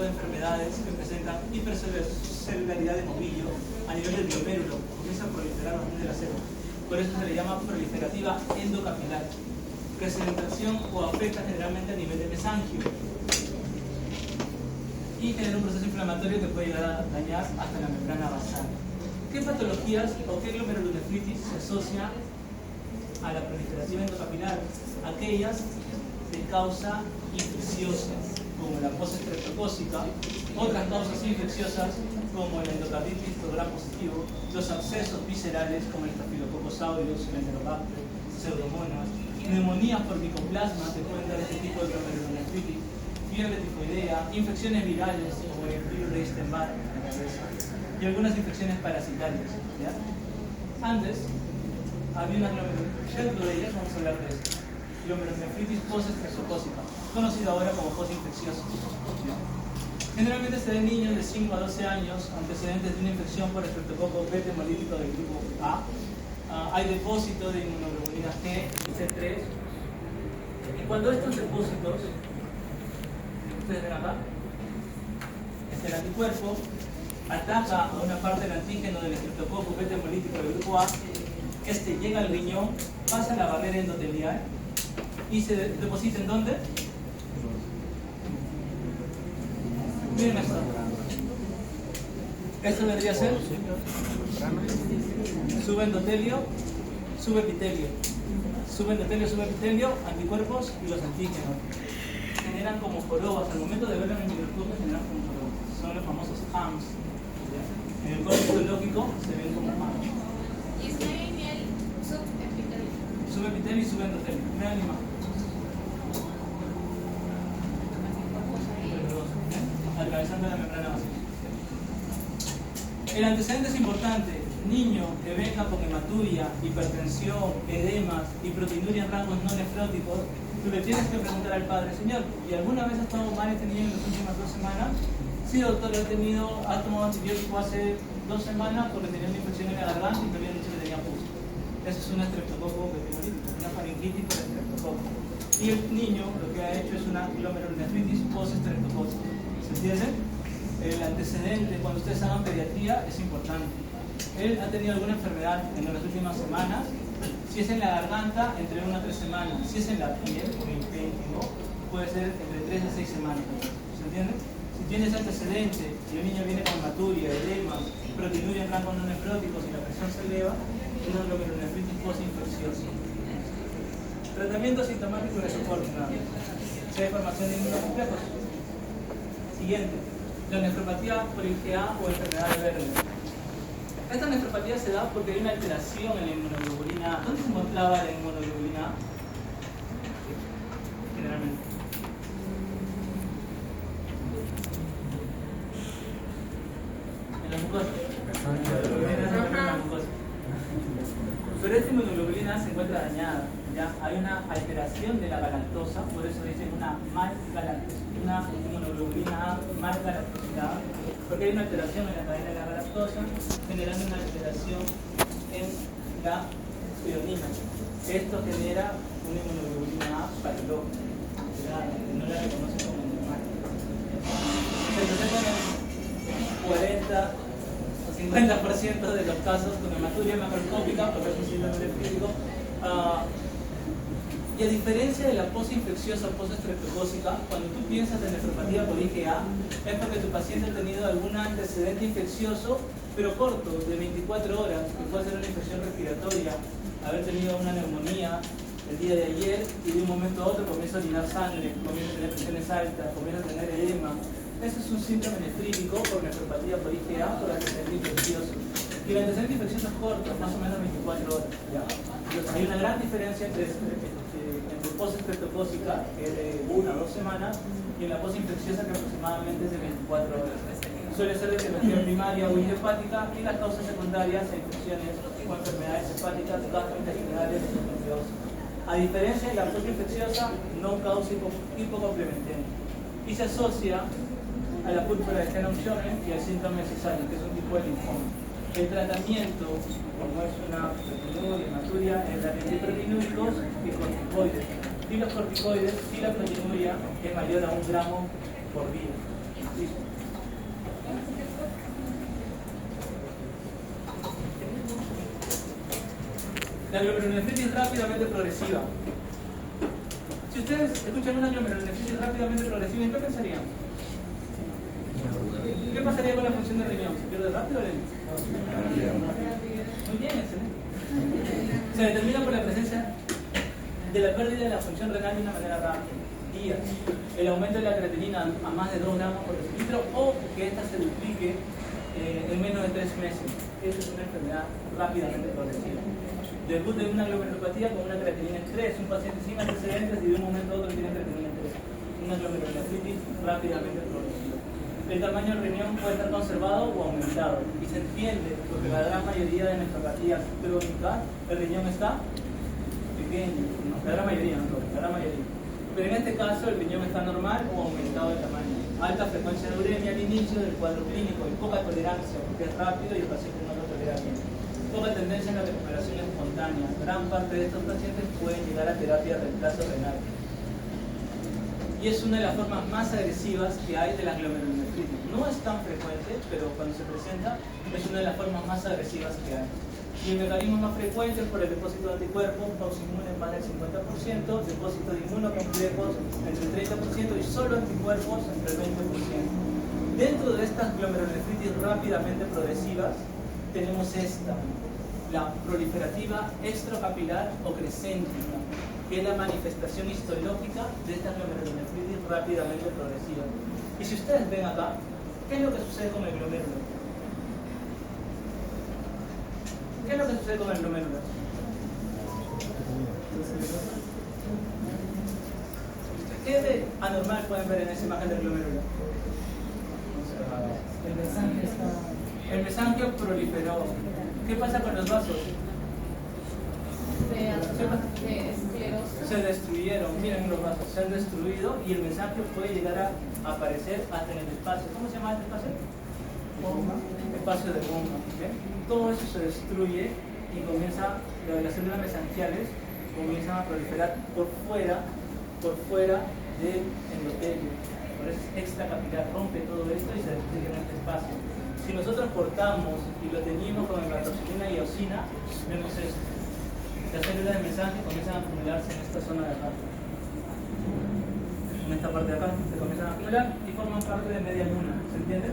A: enfermedades que presentan hipercelularidad de movillo a nivel del glomérulo, comienza a proliferar a nivel de la célula. Por eso se le llama proliferativa endocapilar. Presentación o afecta generalmente a nivel de mesangio y genera un proceso inflamatorio que puede llegar a dañar hasta la membrana basal. ¿Qué patologías o qué glomerulonefritis se asocia a la proliferativa endocapilar? Aquellas de causa infecciosa, como la postestreptocócica, otras causas infecciosas como el endocarditis gram positivo, los abscesos viscerales como el Staphylococcus aureus, el Enterobacter, pseudomonas, neumonías por micoplasma que pueden dar este tipo de glomerulonefritis, fiebre tifoidea, infecciones virales como el virus de Epstein-Barr en la cabeza y algunas infecciones parasitarias. ¿Ya? Antes había una glomerulonefritis, dentro de ellas vamos a hablar de esto. Glomerulonefritis postestreptocócica, conocida ahora como postinfecciosa. Generalmente se den niños de 5 a 12 años antecedentes de una infección por estreptococo beta hemolítico del grupo A. Hay depósito de inmunoglobulina G y C3. Y cuando estos depósitos, ustedes ven acá, el anticuerpo ataca a una parte del antígeno del estreptococo beta hemolítico del grupo A, este llega al riñón, pasa la barrera endotelial y se deposita ¿en dónde? Miren esto. Esto vendría a ser subendotelio, subepitelio. Subendotelio, subepitelio, anticuerpos y los antígenos. Generan como jorobas. Al momento de verlo en el microscopio generan como jorobas. Son los famosos HAMS. En el corte histológico se ven como HAMS.
C: Y está en el subepitelio.
A: Subepitelio y subendotelio. Vean la imagen. Atravesando la membrana basal. El antecedente es importante. niño que venga con hematuria, hipertensión, edemas y proteinuria en rangos no nefróticos, tú le tienes que preguntar al padre, señor, ¿y alguna vez ha estado mal este niño en las últimas 2 semanas? Sí, doctor, ha tomado antibiótico hace 2 semanas porque tenía una infección en la garganta y me habían dicho que tenía pus. Eso es un estreptococo pneumolítico, una faringitis por estreptococo. Y el niño lo que ha hecho es una glomerulonefritis post-estreptocócica. ¿Se entiende? El antecedente, cuando ustedes hagan pediatría, es importante. Él ha tenido alguna enfermedad en las últimas semanas. Si es en la garganta, entre 1 a 3 semanas. Si es en la piel, por el péntico, puede ser entre 3 a 6 semanas. ¿Se entiende? Si tienes antecedente y el niño viene con hematuria, edemas, proteinuria en rangos no nefróticos y la presión se eleva, es una glomerulonefritis postinfecciosa. Tratamiento sintomático de soporte. Si hay formación de inmunocomplejos. Siguiente. La nefropatía por IgA o enfermedad de Werner. Esta nefropatía se da porque hay una alteración en la inmunoglobulina A. ¿Dónde se encontraba la inmunoglobulina A? Generalmente. En la mucosa. En la mucosa. Pero esta inmunoglobulina A se encuentra dañada. ¿Ya? Hay una alteración de la galactosa, por eso dicen una inmunoglobulina A mal galactosidada, porque hay una alteración en la cadena de la galactosa, generando una alteración en la tironina. Esto genera una inmunoglobulina A patológica, que no la reconoce como normal. Se presentan en 40 o 50% de los casos con hematuria macroscópica, porque es un síndrome nefrítico. Y a diferencia de la posinfecciosa o postestreptocócica, cuando tú piensas en nefropatía por IgA, es porque tu paciente ha tenido algún antecedente infeccioso, pero corto, de 24 horas, que puede ser una infección respiratoria, haber tenido una neumonía el día de ayer y de un momento a otro comienza a orinar sangre, comienza a tener presiones altas, comienza a tener edema. Eso es un síndrome nefrítico por nefropatía por IgA por antecedente infeccioso. Y el antecedente infeccioso es corto, más o menos 24 horas. ¿Ya? Entonces hay una gran diferencia entre postestreptocócica, que es de 1 a 2 semanas, y en la posinfecciosa, que aproximadamente es de 24 horas. Suele ser de etiología primaria o idiopática, y las causas secundarias a infecciones o enfermedades hepáticas, gastrointestinales, entre otros. A diferencia de la posinfecciosa, no causa hipocomplementenia y se asocia a la púrpura de Sternum-Schoenen y al síndrome de Cisalli, que es un tipo de linfoma. El tratamiento, como es una proteinuria, hematuria, es la de antiproteinúricos y corticoides. Y los corticoides, si la proteinuria es mayor a 1 gramo por día. ¿Listo? La glomerulonefritis rápidamente progresiva. Si ustedes escuchan una glomerulonefritis rápidamente progresiva, ¿en qué pensarían? ¿Qué pasaría con la función del riñón? ¿Se pierde rápido o lento? Muy bien, excelente. Se determina por la presencia de la pérdida de la función renal de una manera rápida. Días. El aumento de la creatinina a más de 2 gramos por decilitro o que ésta se duplique en menos de 3 meses. Esa es una enfermedad rápidamente progresiva. Debut de una glomerulopatía con una creatinina en 3, un paciente sin antecedentes y de un momento a otro tiene creatinina en 3. Una glomerulonefritis rápidamente progresiva. El tamaño del riñón puede estar conservado o aumentado y se entiende porque la gran mayoría de nefropatías crónicas el riñón está pequeño, ¿no? La gran mayoría, no todo, la gran mayoría. Pero en este caso el riñón está normal o aumentado de tamaño. Alta frecuencia de uremia al inicio del cuadro clínico y poca tolerancia porque es rápido y el paciente no lo tolera bien. Poca tendencia en la recuperación espontánea. Gran parte de estos pacientes pueden llegar a terapia de reemplazo renal. Y es una de las formas más agresivas que hay de la glomerulonefritis. No es tan frecuente, pero cuando se presenta es una de las formas más agresivas que hay. Y el mecanismo más frecuente es por el depósito de anticuerpos, autoinmunes más del 50%, depósito de inmunocomplejos entre el 30% y solo anticuerpos entre el 20%. Dentro de estas glomerulonefritis rápidamente progresivas tenemos esta, la proliferativa extracapilar o crescéntica, que es la manifestación histológica de esta glomerulonefritis rápidamente progresiva. Y si ustedes ven acá, ¿qué es lo que sucede con el glomérulo? ¿Qué es lo que sucede con el glomérulo? ¿Qué de anormal pueden ver en esa imagen del glomérulo? El mesanquio proliferó. ¿Qué pasa con los vasos?
C: De esclerosis.
A: Se destruyeron, miren los vasos, se han destruido y el mensaje puede llegar a aparecer hasta en el espacio. ¿Cómo se llama este espacio? Espacio de bomba. ¿Okay? Todo eso se destruye y comienza, las células mesangiales comienzan a proliferar por fuera del endotelio. Por eso es extracapilar, rompe todo esto y se destruye en este espacio. Si nosotros cortamos y lo teñimos con hematoxilina y eosina, vemos esto. Las células de mesange comienzan a acumularse en esta zona de acá. En esta parte de acá se comienzan a acumular y forman parte de media luna. ¿Se entiende?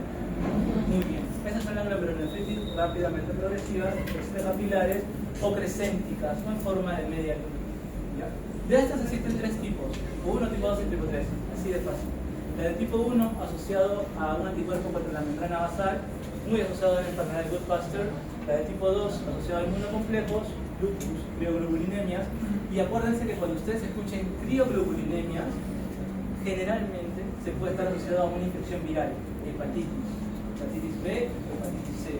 A: Muy bien. Esas son las glomerulonefritis rápidamente progresivas, extracapilares o crescénticas o en forma de media luna. ¿Ya? De estas existen tres tipos, tipo 1, tipo 2 y tipo 3. Así de fácil. La de tipo 1 asociado a un anticuerpo contra la membrana basal, muy asociado a la enfermedad de Goodbuster. La de tipo 2 asociado a inmunocomplejos, lupus, crioglobulinemias. Y acuérdense que cuando ustedes escuchen crioglobulinemias, generalmente se puede estar asociado a una infección viral, hepatitis B o hepatitis C.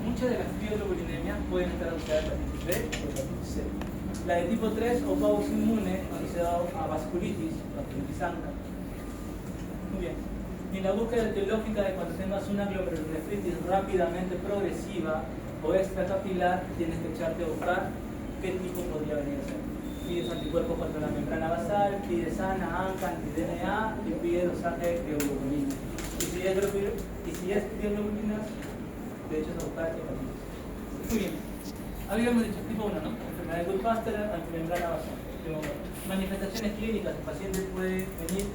A: Muchas de las crioglobulinemias pueden estar asociadas a hepatitis B o hepatitis C. La de tipo 3 o paus inmune asociado a vasculitis ANCA. Muy bien. Y en la búsqueda etiológica de cuando tengas una glomerulonefritis rápidamente progresiva o extracapilar, tienes que echarte a buscar qué tipo podría venir a ser. Pides anticuerpos contra la membrana basal, pides ANA, ANCA, anti-DNA y pides dosaje de globulina. Y si es crioglobulinas, de hecho es a buscar hepatitis. Muy bien. Habíamos dicho tipo 1, ¿no? Enfermedad de Goodbuster, antimembrana basal. Manifestaciones clínicas, el paciente puede venir.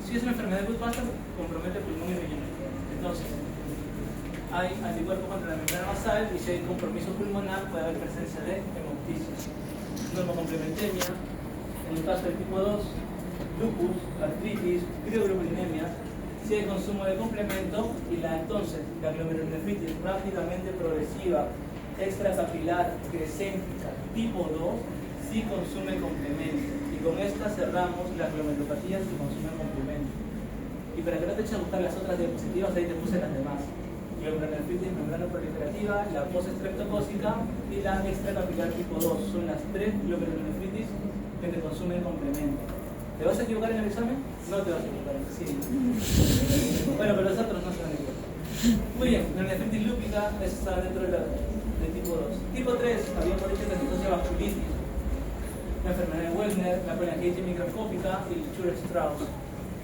A: Si es una enfermedad de Goodbuster, compromete pulmón y riñón. Entonces, hay anticuerpos contra la membrana basal y si hay compromiso pulmonar puede haber presencia de hemoptisis. Normocomplementemia, en el caso del tipo 2, lupus, artritis, crioglobulinemia. Si hay consumo de complemento y entonces la glomerulonefritis rápidamente progresiva, extracapilar, crescéntica, tipo 2, sí consume complemento. Y con esta cerramos las glomerulopatías que consumen complemento. Y para que no te eches a buscar las otras diapositivas, ahí te puse las demás. Glomerulonefritis membranoproliferativa, la postestreptocócica y la extracapilar tipo 2. Son las tres glomerulonefritis que te consumen complemento. ¿Te vas a equivocar en el examen? No te vas a equivocar, sí. Bueno, pero los otros no se van a equivocar. Muy bien, la nefritis lúpica está dentro de tipo 2. Tipo 3, habíamos dicho que se asocia a vasculitis, la enfermedad de Wellner, la colangitis microscópica y el Church-Strauss.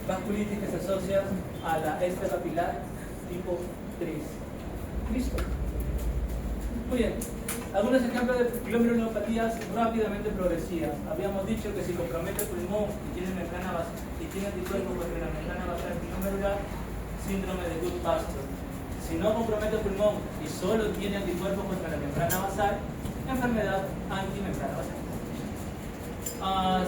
A: Vasculitis que se asocia a la extracapilar tipo 3. ¿Listo? Muy bien. Algunos ejemplos de glomerulopatías rápidamente progresivas. Habíamos dicho que si compromete el pulmón y tiene membrana basal y tiene anticuerpos contra la membrana basal glomerular, síndrome de Goodbuster. Si no compromete el pulmón y solo tiene anticuerpos contra la membrana basal, enfermedad antimembrana basal.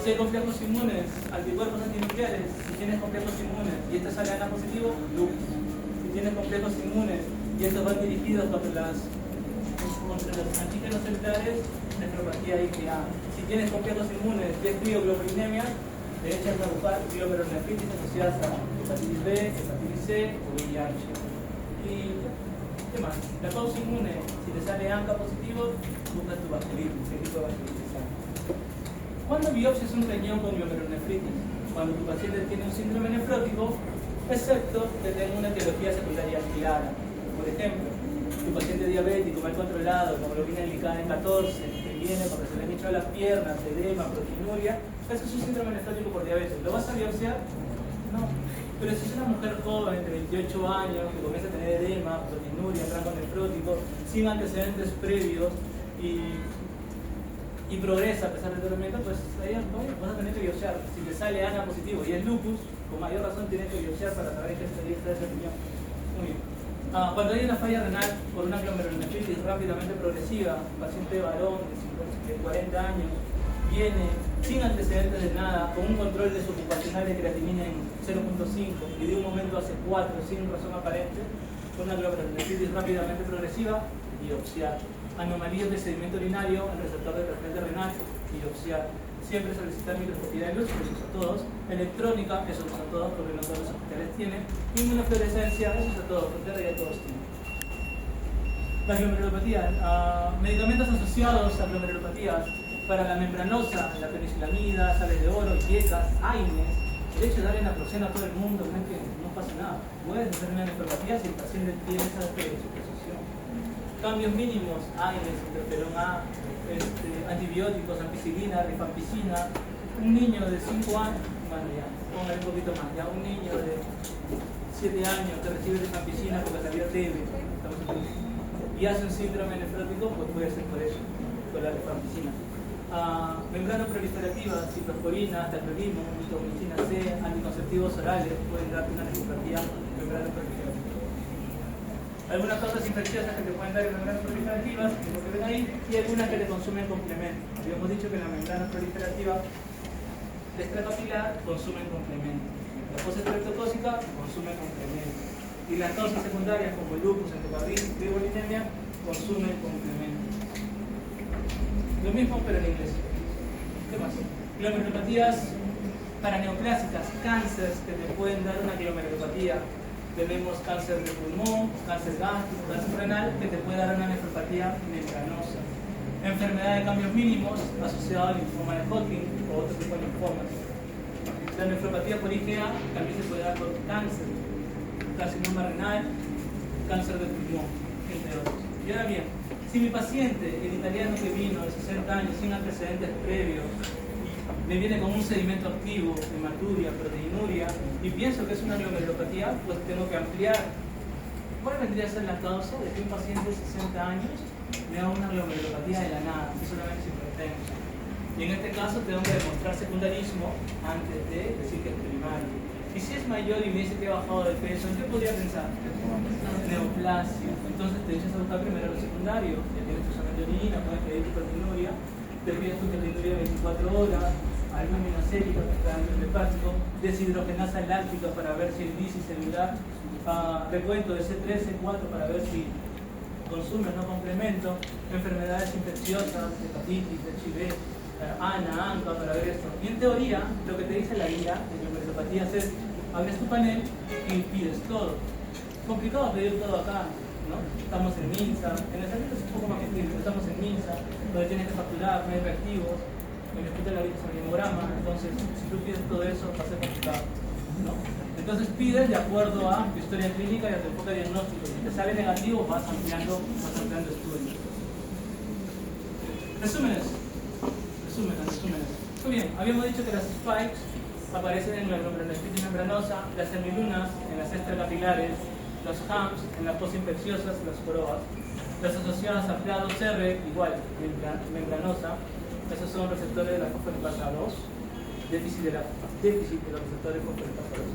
A: Si hay complejos inmunes, anticuerpos antinucleares, si tienes complejos inmunes y este sale ANA positivo, lupus. Si tienes complejos inmunes y estos van dirigidos contra los antígenos celulares, nefropatía IgA. Si tienes complejos inmunes y es crioglobulinemia, te echas a buscar glomerulonefritis asociadas a hepatitis B, hepatitis C o VIH. ¿Y qué más? La causa inmune, si te sale ANCA positivo, busca tu vasculitis, qué tipo de vasculitis hay. ¿Cuándo biopsias un riñón con glomerulonefritis? Cuando tu paciente tiene un síndrome nefrótico, excepto que tenga una etiología secundaria clara. Por ejemplo, tu paciente diabético mal controlado, con hemoglobina glicada en 14, que viene porque se le han hinchado las piernas, edema, proteinuria, eso es un síndrome nefrótico por diabetes. ¿Lo vas a biopsiar? No. Pero si es una mujer joven de 28 años que comienza a tener edema, proteinuria, rango nefrótico, sin antecedentes previos y progresa a pesar del tratamiento, pues ahí vas a tener que biopsiar. Si te sale ANA positivo y es lupus, con mayor razón tienes que biopsiar para saber qué está ese riñón. Muy bien. Cuando hay una falla renal por una glomerulonefritis rápidamente progresiva, un paciente varón de 40 años, viene sin antecedentes de nada, con un control de su ocupacional de creatinina en 0.5 y de un momento hace 4 sin razón aparente, con una glomerulonefritis rápidamente progresiva, biopsiar. Anomalías de sedimento urinario en receptor de trasplante renal, biopsiar. Siempre solicitar microscopía de luz, eso usa todos. Electrónica, eso usa todos porque no todos los hospitales tienen. Inmunofluorescencia, eso usa todos, porque ahora ya todos tienen. Las glomerulopatías, medicamentos asociados a glomerulopatías para la membranosa, la penicilamida, sales de oro, IECAS, AINES. El hecho de darle naproxeno a todo el mundo no es que no pasa nada. Puedes hacer una nefropatía si el paciente tiene esa predisposición. Cambios mínimos, AINES, interferón A, antibióticos, ampicilina, rifampicina. Un niño de 5 años, bueno ya, póngale un poquito más, ya un niño de 7 años que recibe rifampicina porque salió TB, y hace un síndrome nefrótico, pues puede ser por eso, por la rifampicina. Membrana proliferativa, ciclosporina, tacrolimus, mitomicina C, anticonceptivos orales pueden darte una nefropatía membrana proliferativa. Algunas causas infecciosas que te pueden dar en membranas proliferativas, como que ven ahí, y algunas que te consumen complemento. Habíamos dicho que la membrana proliferativa extracapilar consumen complemento. La cosa estreptocócica consume complemento. Y las causas secundarias como lupus, endocarditis, tribolinemia consumen complemento. Lo mismo pero en inglés. ¿Qué más? Glomerulopatías paraneoplásicas, cánceres que te pueden dar una glomerulopatía. Tenemos cáncer de pulmón, cáncer gástrico, cáncer renal que te puede dar una nefropatía membranosa. Enfermedad de cambios mínimos asociada al linfoma de Hodgkin o otro tipo de linfomas. La nefropatía por IgA también se puede dar por cáncer, carcinoma renal, cáncer de pulmón, entre otros. Y ahora bien, si mi paciente, el italiano que vino de 60 años sin antecedentes previos, me viene con un sedimento activo, hematuria, proteinuria, y pienso que es una glomerulopatía, pues tengo que ampliar. ¿Cuál vendría a ser la causa de que un paciente de 60 años me da una glomerulopatía de la nada, que solamente es hipertenso? Y en este caso tengo que demostrar secundarismo antes de decir que es primario. Y si es mayor y me dice que he bajado de peso, ¿qué podría pensar? Neoplasia. Entonces te echas a buscar primero lo secundario, ya tienes tu examen de orina, puedes pedir tu proteinuria, te pides tu proteinuria 24 horas, albúmina sérica, hepático, deshidrogenasa láctica para ver si el bici celular, recuento de C3, C4 para ver si consume o no complemento, enfermedades infecciosas, hepatitis, HIV, ANA, ANCA para ver esto. Y en teoría, lo que te dice la guía de glomerulopatías es, abres tu panel y pides todo. Complicado pedir todo acá, ¿no? Estamos en MINSA, en el servicio es un poco más gentil, pero estamos en MINSA, donde tienes que facturar, no hay reactivos, en el hospital ahorita es un hemograma, entonces si tú pides todo eso va a ser complicado, ¿no? Entonces pides de acuerdo a tu historia clínica y a tu enfoque diagnóstico. Si te sale negativo, vas ampliando estudios. Resúmenes. Muy bien, habíamos dicho que las spikes aparecen en la glomerulonefritis membranosa, las semilunas en las extracapilares, los HAMS en las posinfecciosas, las COROAS, las asociadas a PLA2R, igual, membranosa, esos son receptores de la fosfolipasa 2, déficit de los receptores fosfolipasa 2.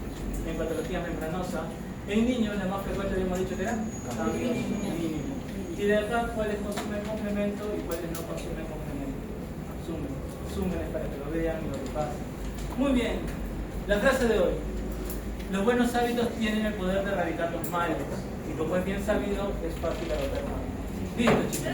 A: En patología membranosa, en niños la más frecuente habíamos dicho que era cambios mínimos. Y de acá, cuáles consumen complemento y cuáles no consumen complemento. Resúmenes para que lo vean y lo repasen. Muy bien, la frase de hoy. Los buenos hábitos tienen el poder de erradicar los males. Y como es bien sabido, es fácil adoptar males. Listo, chicos.